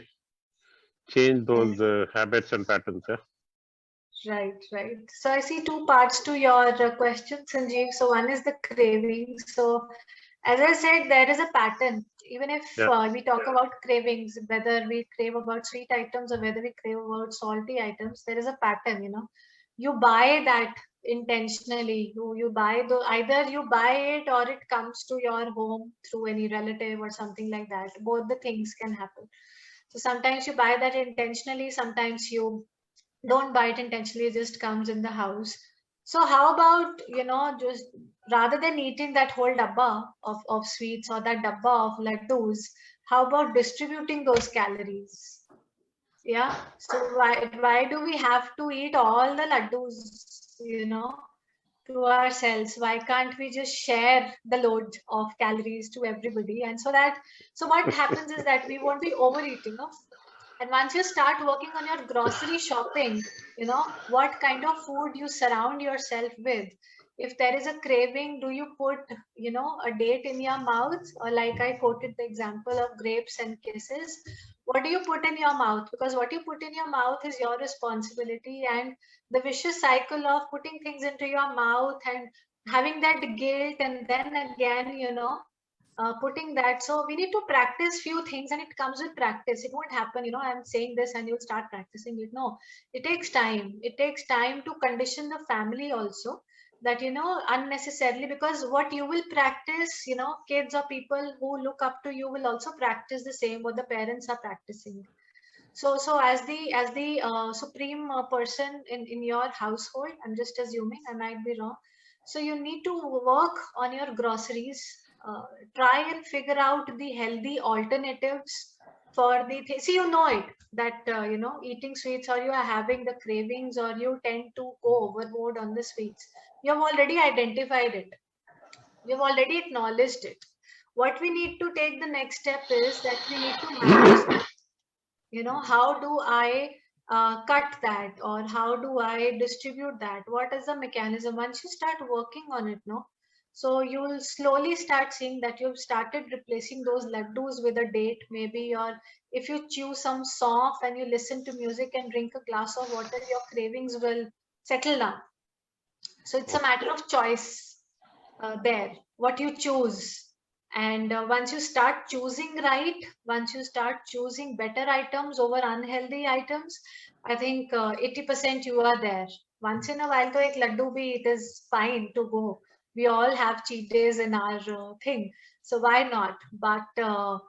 Speaker 6: change those habits and patterns? Yeah.
Speaker 2: Right. So I see two parts to your question, Sanjeev. So one is the craving. So as I said, there is a pattern. Even if we talk about cravings, whether we crave about sweet items or whether we crave about salty items, there is a pattern. You buy that intentionally. You buy either you buy it or it comes to your home through any relative or something like that. Both the things can happen. So sometimes you buy that intentionally, sometimes you don't buy it intentionally, it just comes in the house. So how about, just rather than eating that whole dabba of sweets or that dabba of laddus, how about distributing those calories? Yeah. So why do we have to eat all the laddus, to ourselves? Why can't we just share the load of calories to everybody? And so what happens is that we won't be overeating, no? And once you start working on your grocery shopping, what kind of food you surround yourself with. If there is a craving, do you put, a date in your mouth? Or like I quoted the example of grapes and kisses. What do you put in your mouth? Because what you put in your mouth is your responsibility. And the vicious cycle of putting things into your mouth and having that guilt and then again, putting that. So we need to practice few things, and it comes with practice. It won't happen, I'm saying this and you'll start practicing it. No, it takes time. It takes time to condition the family also, that, unnecessarily, because what you will practice, kids or people who look up to you will also practice the same what the parents are practicing. So as the supreme person in your household, I'm just assuming, I might be wrong. So you need to work on your groceries, try and figure out the healthy alternatives for the see, it that eating sweets, or you are having the cravings, or you tend to go overboard on the sweets. You have already identified it. You've already acknowledged it. What we need to take the next step is that we need to manage it. How do I cut that, or how do I distribute that? What is the mechanism? Once you start working on it, so you'll slowly start seeing that you've started replacing those laddus with a date, maybe, or if you chew some soft and you listen to music and drink a glass of water, your cravings will settle down. So it's a matter of choice there, what you choose. And once you start choosing right, once you start choosing better items over unhealthy items, I think 80% you are there. Once in a while, to ek laddu bhi, it is fine to go. We all have cheat days in our thing, so why not? But the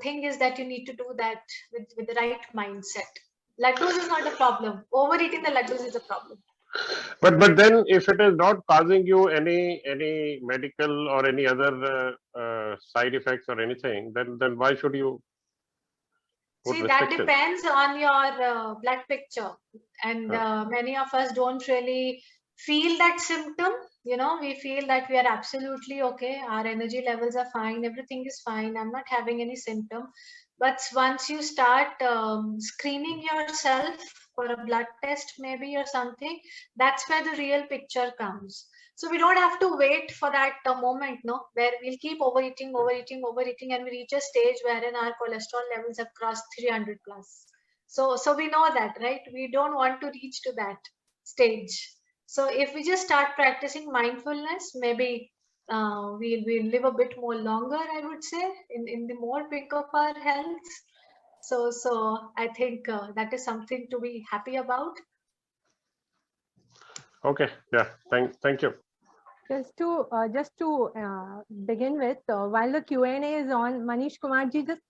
Speaker 2: thing is that you need to do that with the right mindset. Laddus is not a problem. Overeating the laddus is a problem.
Speaker 6: But then if it is not causing you any medical or any other side effects or anything, then why should you put
Speaker 2: See, that
Speaker 6: restrictions?
Speaker 2: depends on your blood picture, and many of us don't really feel that symptom. We feel that we are absolutely okay, our energy levels are fine, everything is fine, I'm not having any symptom. But once you start screening yourself for a blood test maybe or something, that's where the real picture comes. So we don't have to wait for that moment, where we'll keep overeating, and we reach a stage wherein our cholesterol levels have crossed 300 plus. So we know that, right? We don't want to reach to that stage. So if we just start practicing mindfulness, maybe we'll live a bit more longer, I would say, in the more peak of our health. So I think that is something to be happy about.
Speaker 6: Okay, yeah, thank you.
Speaker 1: Just to begin with, while the Q&A is on, Manish Kumar ji, just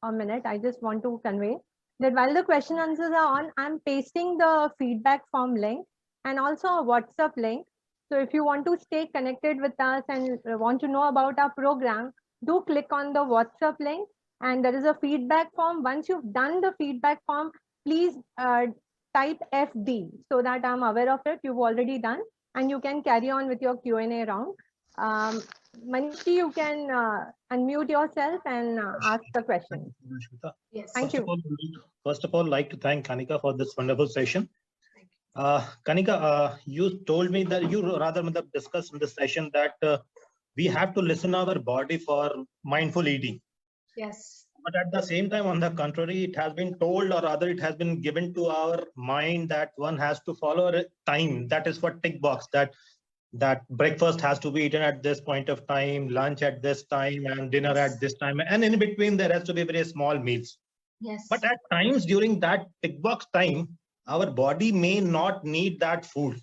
Speaker 1: a minute, I just want to convey that while the question answers are on, I'm pasting the feedback form link and also a WhatsApp link. So if you want to stay connected with us and want to know about our program, do click on the WhatsApp link, and there is a feedback form. Once you've done the feedback form, please type FD so that I'm aware of it. You've already done, and you can carry on with your Q&A round. Manish, you can unmute yourself and ask the question.
Speaker 2: Yes.
Speaker 1: Thank you.
Speaker 7: First of all, like to thank Kanika for this wonderful session. Kanika, you told me that you rather discussed in this session that we have to listen our body for mindful eating.
Speaker 2: Yes.
Speaker 7: But at the same time, on the contrary, it has been told, or rather it has been given to our mind that one has to follow a time. That is for tick box, that breakfast has to be eaten at this point of time, lunch at this time, and dinner at this time. And in between, there has to be very small meals.
Speaker 2: Yes.
Speaker 7: But at times during that tick box time, our body may not need that food.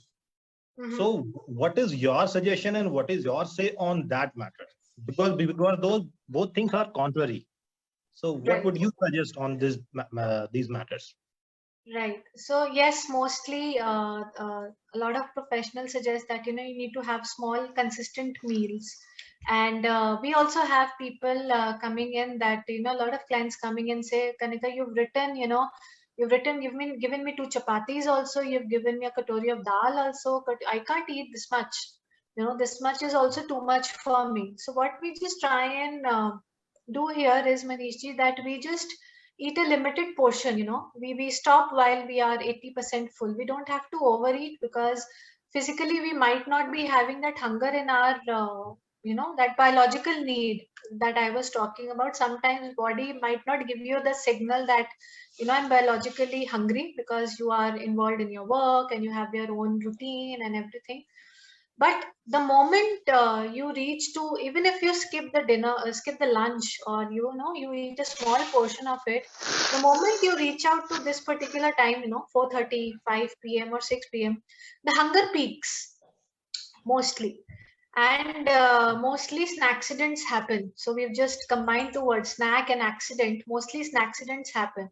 Speaker 7: Mm-hmm. So what is your suggestion and what is your say on that matter? Because those both things are contrary. So what would you suggest on these matters?
Speaker 2: Right. So yes, mostly a lot of professionals suggest that you need to have small, consistent meals, and we also have people coming in that a lot of clients coming in say, Kanika, you've written given me 2 chapatis also, you've given me a katori of dal also, but I can't eat this much. This much is also too much for me. So what we just try and do here is, Manishji, that we just eat a limited portion. We stop while we are 80% full. We don't have to overeat, because physically we might not be having that hunger in our that biological need that I was talking about. Sometimes body might not give you the signal that I'm biologically hungry, because you are involved in your work and you have your own routine and everything. But the moment you reach to, even if you skip the dinner, skip the lunch, or you eat a small portion of it, the moment you reach out to this particular time, 4:30, 5 p.m. or 6 p.m., the hunger peaks mostly. And mostly snack accidents happen. So we've just combined the word snack and accident. Mostly snack accidents happen.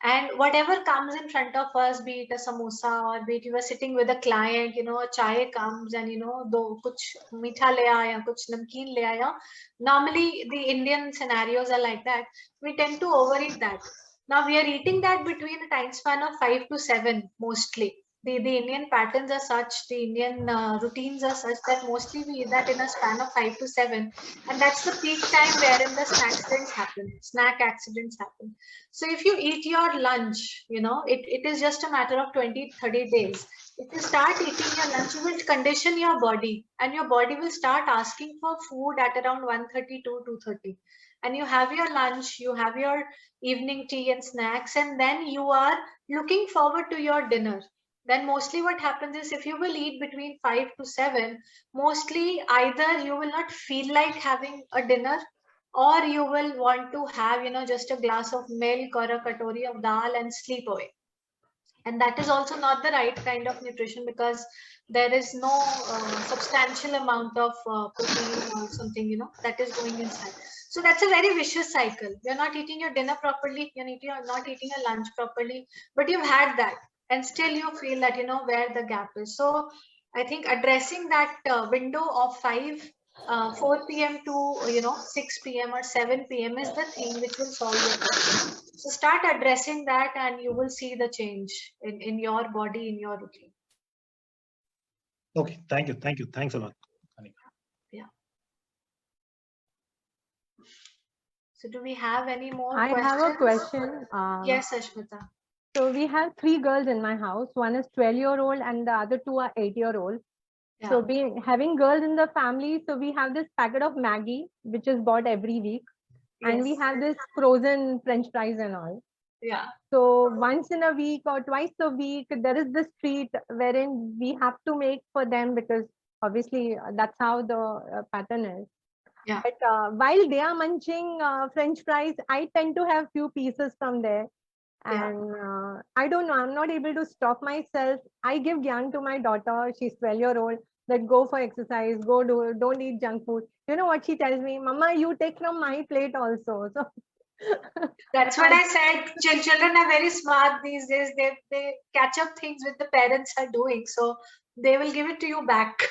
Speaker 2: And whatever comes in front of us, be it a samosa, or be it you were sitting with a client, a chai comes and do kuch meetha le aaya, kuch namkeen le aaya. Normally the Indian scenarios are like that. We tend to overeat that. Now we are eating that between a time span of 5 to 7 mostly. The Indian patterns are such, the Indian routines are such that mostly we eat that in a span of 5 to 7, and that's the peak time wherein the snack accidents happen. So if you eat your lunch, it is just a matter of 20, 30 days. If you start eating your lunch, you will condition your body, and your body will start asking for food at around 1:30 to 2:30. And you have your lunch, you have your evening tea and snacks, and then you are looking forward to your dinner. Then mostly what happens is, if you will eat between 5 to 7, mostly either you will not feel like having a dinner, or you will want to have just a glass of milk or a katori of dal and sleep away. And that is also not the right kind of nutrition, because there is no substantial amount of protein or something that is going inside. So that's a very vicious cycle. You're not eating your dinner properly, you're not eating your lunch properly, but you've had that, and still you feel that where the gap is. So I think addressing that window of 4 p.m. to 6 p.m. or 7 p.m. is the thing which will solve your problem. So start addressing that, and you will see the change in your body, in your routine.
Speaker 7: Okay, thank you. Thanks a lot, Kanika.
Speaker 2: Yeah. So do we have any more
Speaker 1: I
Speaker 2: questions?
Speaker 1: have a question.
Speaker 2: Yes, Ashmita.
Speaker 1: So we have 3 girls in my house. One is 12-year-old and the other 2 are 8-year-old.
Speaker 2: Yeah.
Speaker 1: So having girls in the family, so we have this packet of Maggie, which is bought every week. And we
Speaker 2: Yes.
Speaker 1: have this frozen French fries and all.
Speaker 2: Yeah.
Speaker 1: So once in a week or twice a week, there is this treat wherein we have to make for them, because obviously that's how the pattern is.
Speaker 2: Yeah.
Speaker 1: But while they are munching French fries, I tend to have few pieces from there.
Speaker 2: Yeah.
Speaker 1: And I don't know, I'm not able to stop myself. I give gyan to my daughter, she's 12-year-old, that go for exercise, don't eat junk food. You know what she tells me? Mama, you take from my plate also. So
Speaker 2: that's what I said. Children are very smart these days. They catch up things with the parents are doing. So they will give it to you back.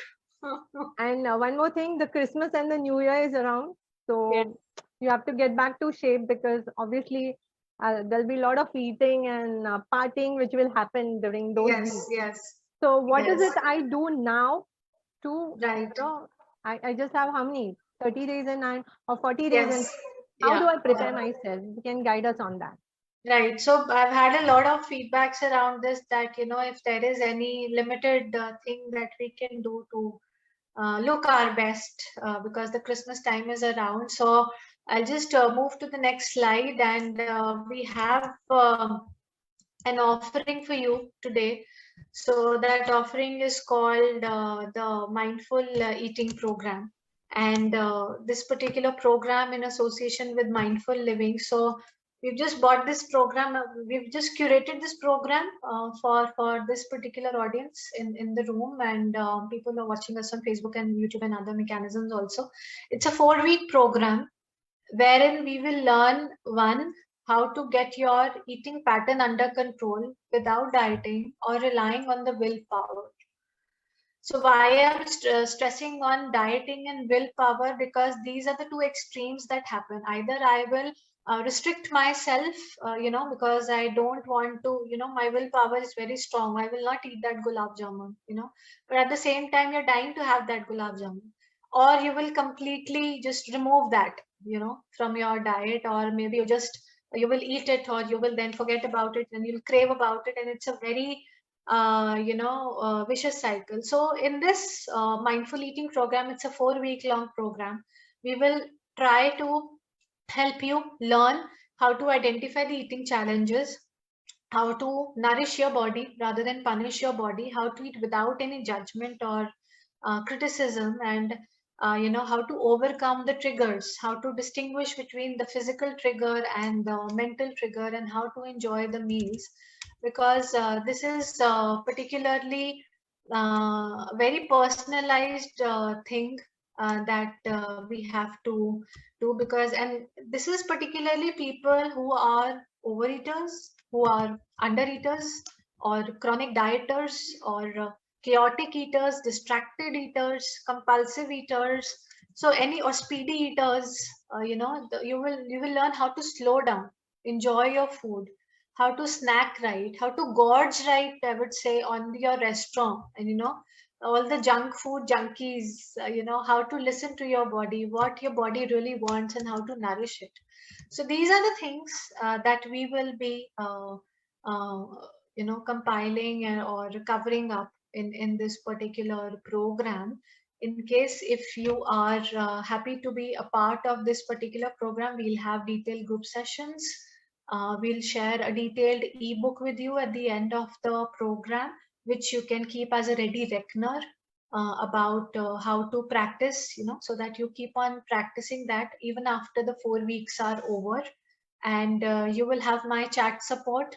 Speaker 1: And one more thing, the Christmas and the New Year is around. So
Speaker 2: Yeah.
Speaker 1: you have to get back to shape, because obviously there'll be a lot of eating and partying which will happen during those weeks.
Speaker 2: Yes.
Speaker 1: So what is
Speaker 2: Yes.
Speaker 1: it I do now to,
Speaker 2: Right.
Speaker 1: I just have how many, 30 days and 9 or 40 days, and
Speaker 2: Yes.
Speaker 1: how do
Speaker 2: Yeah.
Speaker 1: I prepare myself? You can guide us on that.
Speaker 2: Right. So I've had a lot of feedbacks around this, that, if there is any limited thing that we can do to look our best, because the Christmas time is around. So I'll just move to the next slide, and we have an offering for you today. So that offering is called the Mindful Eating Program. And this particular program in association with Mindful Living. So we've just bought this program. We've just curated this program for this particular audience in the room, and people are watching us on Facebook and YouTube and other mechanisms also. It's a 4-week program wherein we will learn, one, how to get your eating pattern under control without dieting or relying on the willpower. So why I'm stressing on dieting and willpower, because these are the two extremes that happen. Either I will restrict myself, because I don't want to, my willpower is very strong. I will not eat that gulab jamun, but at the same time, you're dying to have that gulab jamun. Or you will completely just remove that, from your diet, or maybe you will eat it, or you will then forget about it and you'll crave about it. And it's a very vicious cycle. So in this mindful eating program, it's a 4-week long program. We will try to help you learn how to identify the eating challenges, how to nourish your body rather than punish your body, how to eat without any judgment or criticism, and how to overcome the triggers, how to distinguish between the physical trigger and the mental trigger, and how to enjoy the meals. Because this is particularly very personalized thing that we have to do, because, and this is particularly people who are overeaters, who are undereaters, or chronic dieters, or chaotic eaters, distracted eaters, compulsive eaters, so or speedy eaters. You will learn how to slow down, enjoy your food, how to snack right, how to gorge right, I would say, on your restaurant, and all the junk food junkies, how to listen to your body, what your body really wants, and how to nourish it. So these are the things that we will be compiling or covering up in this particular program. In case if you are happy to be a part of this particular program, we'll have detailed group sessions. We'll share a detailed ebook with you at the end of the program, which you can keep as a ready reckoner about how to practice, so that you keep on practicing that even after the 4 weeks are over. And you will have my chat support.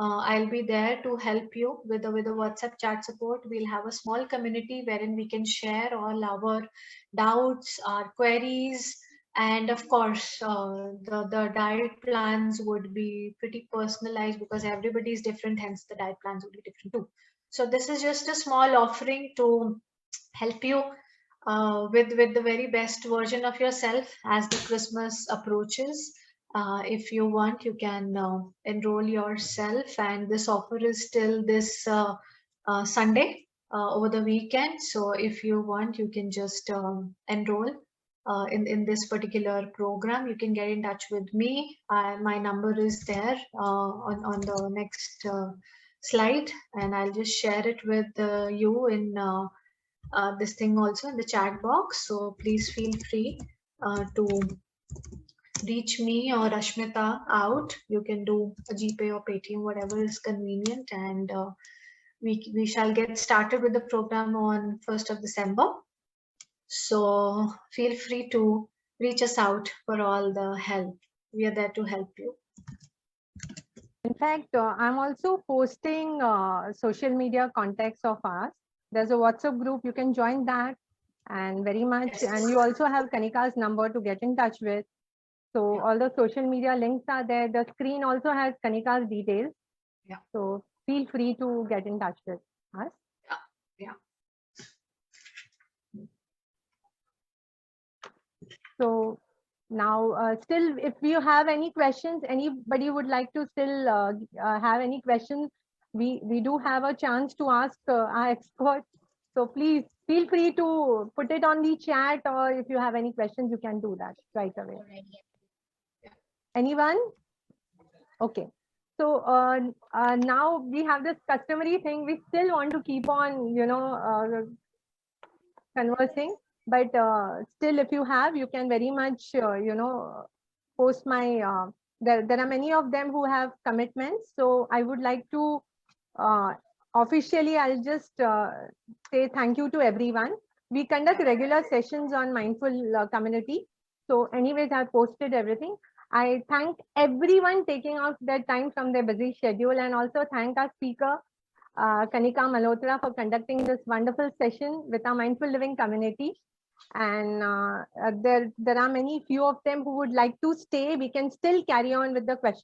Speaker 2: I'll be there to help you with the WhatsApp chat support. We'll have a small community wherein we can share all our doubts, our queries, and of course, the diet plans would be pretty personalized, because everybody is different, hence the diet plans would be different too. So this is just a small offering to help you with the very best version of yourself as the Christmas approaches. If you want, you can enroll yourself, and this offer is till this Sunday over the weekend. So if you want, you can just enroll in this particular program. You can get in touch with me. My number is there on the next slide, and I'll just share it with you in this thing also in the chat box. So please feel free to reach me or Ashmita out. You can do a GPay or Paytm, whatever is convenient, and we shall get started with the program on 1st of December. So feel free to reach us out for all the help. We are there to help you.
Speaker 1: In fact, I'm also posting social media contacts of ours. There's a WhatsApp group, you can join that, and very much.
Speaker 2: Yes.
Speaker 1: And you also have Kanika's number to get in touch with. So
Speaker 2: Yeah.
Speaker 1: all the social media links are there. The screen also has Kanika's details.
Speaker 2: Yeah.
Speaker 1: So feel free to get in touch with us.
Speaker 2: Yeah.
Speaker 1: So now, still, if you have any questions, anybody would like to still have any questions, we do have a chance to ask our expert. So please feel free to put it on the chat, or if you have any questions, you can do that right away. Anyone? Okay. So now we have this customary thing. We still want to keep on, conversing. But still, if you have, you can very much, post my, there are many of them who have commitments. So I would like to, officially, I'll just say thank you to everyone. We conduct regular sessions on Mindful Community. So anyways, I've posted everything. I thank everyone taking out their time from their busy schedule, and also thank our speaker, Kanika Malhotra, for conducting this wonderful session with our Mindful Living community. And there are many few of them who would like to stay. We can still carry on with the questions.